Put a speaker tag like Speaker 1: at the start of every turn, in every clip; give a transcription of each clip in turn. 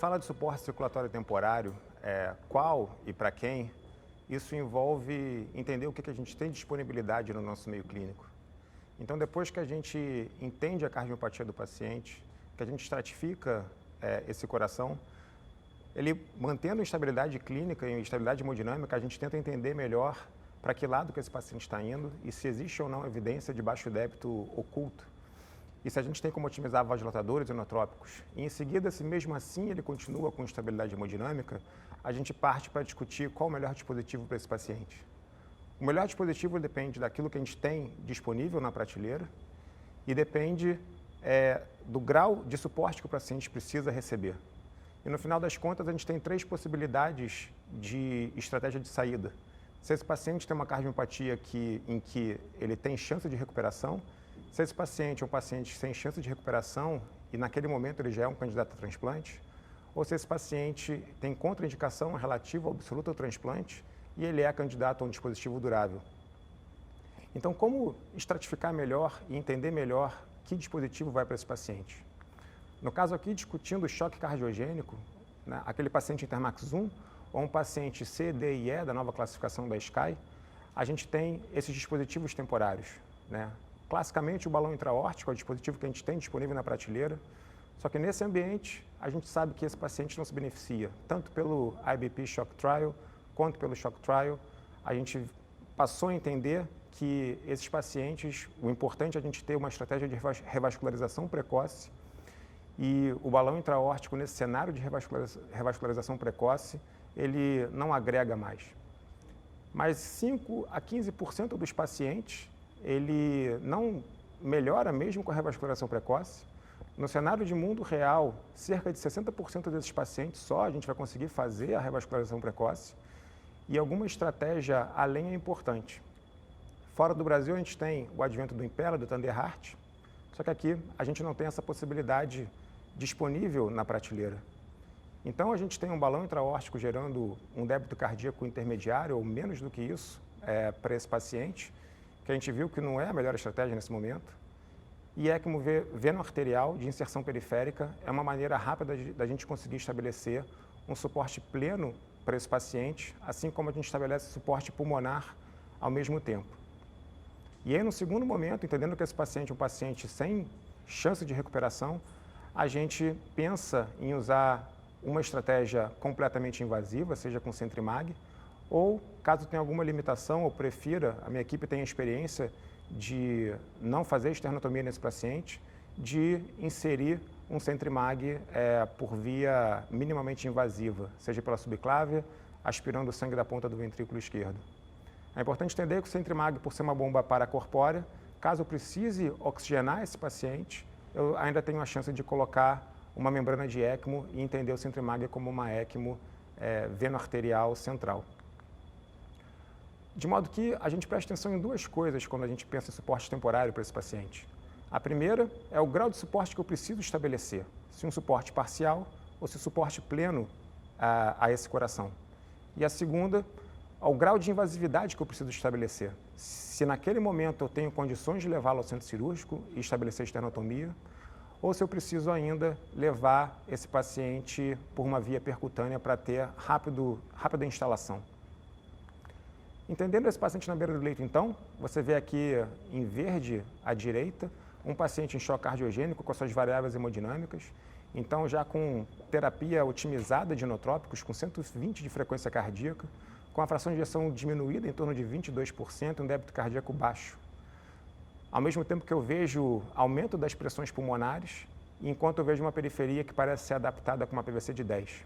Speaker 1: fala de suporte circulatório temporário, qual e para quem, isso envolve entender o que a gente tem de disponibilidade no nosso meio clínico. Então, depois que a gente entende a cardiopatia do paciente, que a gente estratifica esse coração, ele mantendo estabilidade clínica e estabilidade hemodinâmica, a gente tenta entender melhor para que lado que esse paciente está indo e se existe ou não evidência de baixo débito oculto. E se a gente tem como otimizar vasodilatadores inotrópicos. E em seguida, se mesmo assim ele continua com estabilidade hemodinâmica, a gente parte para discutir qual o melhor dispositivo para esse paciente. O melhor dispositivo depende daquilo que a gente tem disponível na prateleira e depende do grau de suporte que o paciente precisa receber. E no final das contas, a gente tem 3 possibilidades de estratégia de saída. Se esse paciente tem uma cardiopatia em que ele tem chance de recuperação, se esse paciente é um paciente sem chance de recuperação e naquele momento ele já é um candidato a transplante, ou se esse paciente tem contraindicação relativa ou absoluta ao transplante e ele é candidato a um dispositivo durável. Então, como estratificar melhor e entender melhor que dispositivo vai para esse paciente? No caso aqui, discutindo o choque cardiogênico, né, aquele paciente Intermax 1 ou um paciente C, D e E da nova classificação da SCAI, a gente tem esses dispositivos temporários, né? Classicamente, o balão intra-aórtico é o dispositivo que a gente tem disponível na prateleira, só que nesse ambiente, a gente sabe que esse paciente não se beneficia, tanto pelo IBP Shock Trial, quanto pelo Shock Trial. A gente passou a entender que esses pacientes, o importante é a gente ter uma estratégia de revascularização precoce, e o balão intra-aórtico, nesse cenário de revascularização precoce, ele não agrega mais. Mas 5 a 15% dos pacientes, ele não melhora mesmo com a revascularização precoce. No cenário de mundo real, cerca de 60% desses pacientes só a gente vai conseguir fazer a revascularização precoce. E alguma estratégia além é importante. Fora do Brasil, a gente tem o advento do Impella, do Thunder Heart, só que aqui a gente não tem essa possibilidade disponível na prateleira. Então, a gente tem um balão intra-aórtico gerando um débito cardíaco intermediário ou menos do que isso para esse paciente, que a gente viu que não é a melhor estratégia nesse momento. E ECMO veno-arterial de inserção periférica é uma maneira rápida da gente conseguir estabelecer um suporte pleno para esse paciente, assim como a gente estabelece suporte pulmonar ao mesmo tempo. E aí, no segundo momento, entendendo que esse paciente é um paciente sem chance de recuperação, a gente pensa em usar uma estratégia completamente invasiva, seja com Centrimag, ou, caso tenha alguma limitação ou prefira, a minha equipe tem a experiência de não fazer esternotomia nesse paciente, de inserir um Centrimag por via minimamente invasiva, seja pela subclávia, aspirando o sangue da ponta do ventrículo esquerdo. É importante entender que o Centrimag, por ser uma bomba paracorpórea, caso eu precise oxigenar esse paciente, eu ainda tenho a chance de colocar uma membrana de ECMO e entender o Centrimag como uma ECMO veno-arterial central. De modo que a gente presta atenção em 2 coisas quando a gente pensa em suporte temporário para esse paciente. A primeira é o grau de suporte que eu preciso estabelecer, se um suporte parcial ou se suporte pleno a esse coração. E a segunda, ao grau de invasividade que eu preciso estabelecer. Se naquele momento eu tenho condições de levá-lo ao centro cirúrgico e estabelecer esternotomia, ou se eu preciso ainda levar esse paciente por uma via percutânea para ter rápida instalação. Entendendo esse paciente na beira do leito, então, você vê aqui em verde à direita, um paciente em choque cardiogênico com suas variáveis hemodinâmicas, então já com terapia otimizada de inotrópicos, com 120 de frequência cardíaca, com a fração de ejeção diminuída em torno de 22% e um débito cardíaco baixo. Ao mesmo tempo que eu vejo aumento das pressões pulmonares, enquanto eu vejo uma periferia que parece ser adaptada com uma PVC de 10.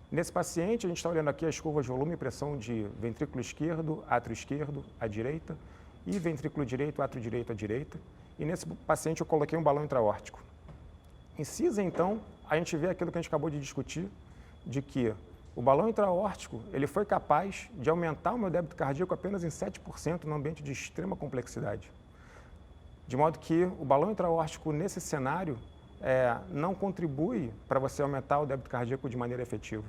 Speaker 1: Nesse paciente, a gente está olhando aqui as curvas de volume e pressão de ventrículo esquerdo, átrio esquerdo à direita, e ventrículo direito, átrio direito à direita. E nesse paciente eu coloquei um balão intra-aórtico. Em CISA, então, a gente vê aquilo que a gente acabou de discutir, de que o balão intra-aórtico ele foi capaz de aumentar o meu débito cardíaco apenas em 7% num ambiente de extrema complexidade. De modo que o balão intra-aórtico, nesse cenário, não contribui para você aumentar o débito cardíaco de maneira efetiva.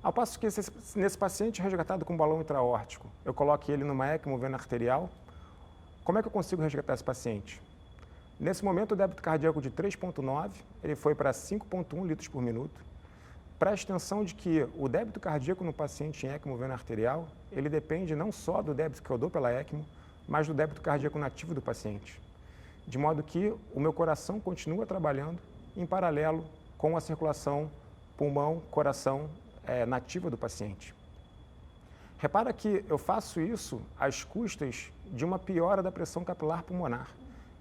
Speaker 1: Ao passo que nesse paciente resgatado com balão intra-aórtico, eu coloco ele numa ECMO veno-arterial, como é que eu consigo resgatar esse paciente? Nesse momento, o débito cardíaco de 3,9, ele foi para 5,1 litros por minuto. Preste atenção de que o débito cardíaco no paciente em ECMO veno arterial, ele depende não só do débito que eu dou pela ECMO, mas do débito cardíaco nativo do paciente. De modo que o meu coração continua trabalhando em paralelo com a circulação pulmão-coração nativa do paciente. Repara que eu faço isso às custas de uma piora da pressão capilar pulmonar.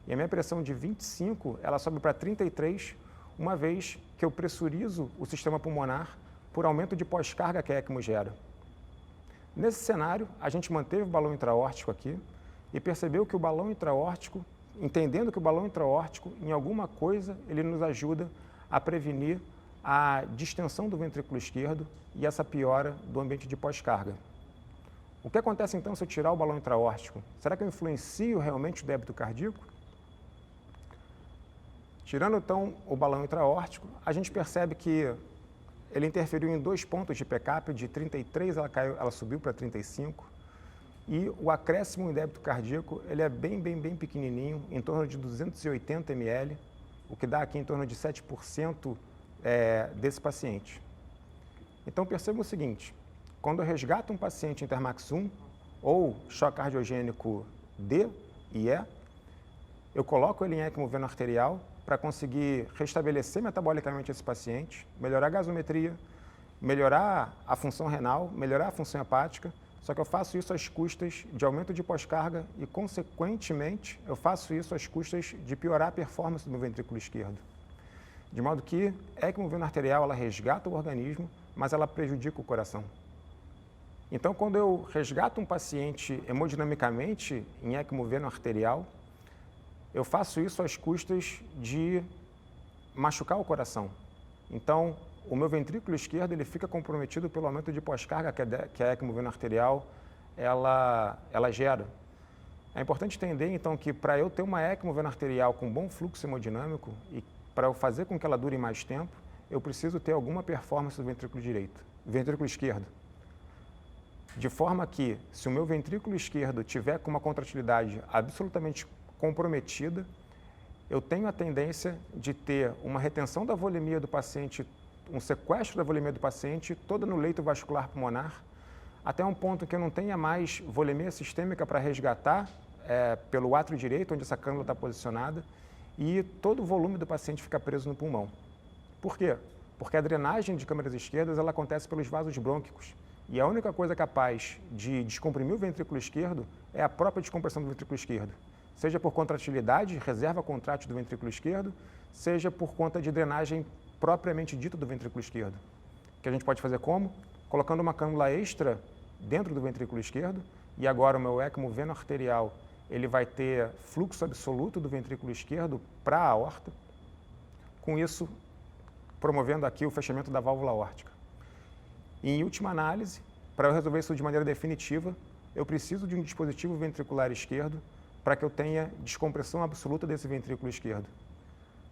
Speaker 1: E a minha pressão de 25, ela sobe para 33, uma vez que eu pressurizo o sistema pulmonar por aumento de pós-carga que a ECMO gera. Nesse cenário, a gente manteve o balão intraórtico aqui e percebeu que o balão intraórtico, entendendo que o balão intraórtico, em alguma coisa, ele nos ajuda a prevenir a distensão do ventrículo esquerdo e essa piora do ambiente de pós-carga. O que acontece então se eu tirar o balão intraórtico? Será que eu influencio realmente o débito cardíaco? Tirando então o balão intraórtico, a gente percebe que ele interferiu em 2 pontos de PCAP, de 33 ela subiu para 35, e o acréscimo em débito cardíaco ele é bem pequenininho, em torno de 280 ml, o que dá aqui em torno de 7% desse paciente. Então perceba o seguinte, quando eu resgato um paciente Intermax 1 ou choque cardiogênico D e E, eu coloco ele em ECMO veno arterial para conseguir restabelecer metabolicamente esse paciente, melhorar a gasometria, melhorar a função renal, melhorar a função hepática, só que eu faço isso às custas de aumento de pós-carga e, consequentemente, eu faço isso às custas de piorar a performance do meu ventrículo esquerdo. De modo que a ECMO veno arterial, ela resgata o organismo, mas ela prejudica o coração. Então, quando eu resgato um paciente hemodinamicamente em ECMO veno arterial, eu faço isso às custas de machucar o coração. Então, o meu ventrículo esquerdo ele fica comprometido pelo aumento de pós-carga que a ECMO veno arterial ela gera. É importante entender, então, que para eu ter uma ECMO veno arterial com bom fluxo hemodinâmico e para eu fazer com que ela dure mais tempo, eu preciso ter alguma performance do ventrículo esquerdo. De forma que, se o meu ventrículo esquerdo tiver com uma contratilidade absolutamente comprometida, eu tenho a tendência de ter uma retenção da volemia do paciente, um sequestro da volemia do paciente, toda no leito vascular pulmonar, até um ponto que eu não tenha mais volemia sistêmica para resgatar pelo átrio direito, onde essa cânula está posicionada, e todo o volume do paciente fica preso no pulmão. Por quê? Porque a drenagem de câmaras esquerdas ela acontece pelos vasos brônquicos, e a única coisa capaz de descomprimir o ventrículo esquerdo é a própria descompressão do ventrículo esquerdo. Seja por contratilidade, reserva contrátil do ventrículo esquerdo, seja por conta de drenagem propriamente dita do ventrículo esquerdo. Que a gente pode fazer como? Colocando uma cânula extra dentro do ventrículo esquerdo, e agora o meu ECMO veno arterial ele vai ter fluxo absoluto do ventrículo esquerdo para a aorta, com isso promovendo aqui o fechamento da válvula aórtica. E, em última análise, para eu resolver isso de maneira definitiva, eu preciso de um dispositivo ventricular esquerdo para que eu tenha descompressão absoluta desse ventrículo esquerdo.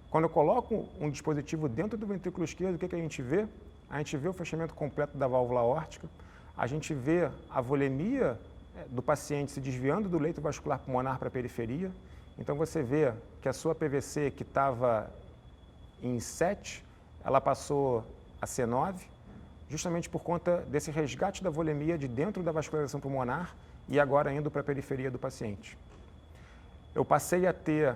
Speaker 1: Quando eu coloco um dispositivo dentro do ventrículo esquerdo, o que a gente vê? A gente vê o fechamento completo da válvula aórtica, a gente vê a volemia do paciente se desviando do leito vascular pulmonar para a periferia. Então você vê que a sua PVC, que estava em 7, ela passou a ser 9, justamente por conta desse resgate da volemia de dentro da vascularização pulmonar e agora indo para a periferia do paciente. Eu passei a ter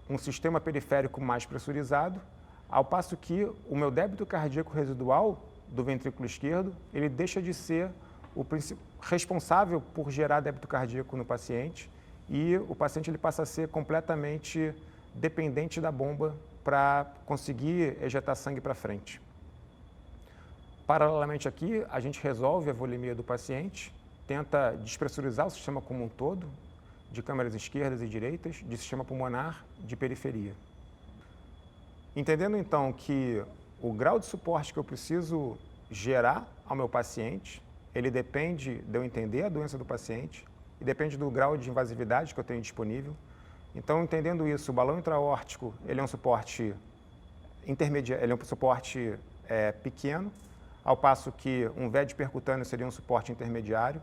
Speaker 1: um sistema periférico mais pressurizado, ao passo que o meu débito cardíaco residual do ventrículo esquerdo, ele deixa de ser o responsável por gerar débito cardíaco no paciente e o paciente ele passa a ser completamente dependente da bomba para conseguir ejetar sangue para frente. Paralelamente aqui, a gente resolve a volemia do paciente, tenta despressurizar o sistema como um todo, de câmaras esquerdas e direitas, de sistema pulmonar, de periferia. Entendendo então que o grau de suporte que eu preciso gerar ao meu paciente, ele depende de eu entender a doença do paciente e depende do grau de invasividade que eu tenho disponível. Então, entendendo isso, o balão intraórtico, ele é um suporte intermediário, ele é um suporte pequeno, ao passo que um VED percutâneo seria um suporte intermediário,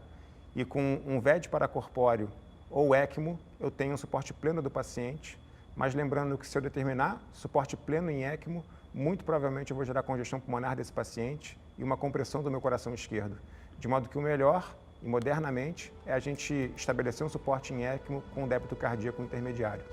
Speaker 1: e com um VED paracorpóreo ou ECMO, eu tenho um suporte pleno do paciente, mas lembrando que se eu determinar suporte pleno em ECMO, muito provavelmente eu vou gerar congestão pulmonar desse paciente e uma compressão do meu coração esquerdo. De modo que o melhor, e modernamente, é a gente estabelecer um suporte em ECMO com débito cardíaco intermediário.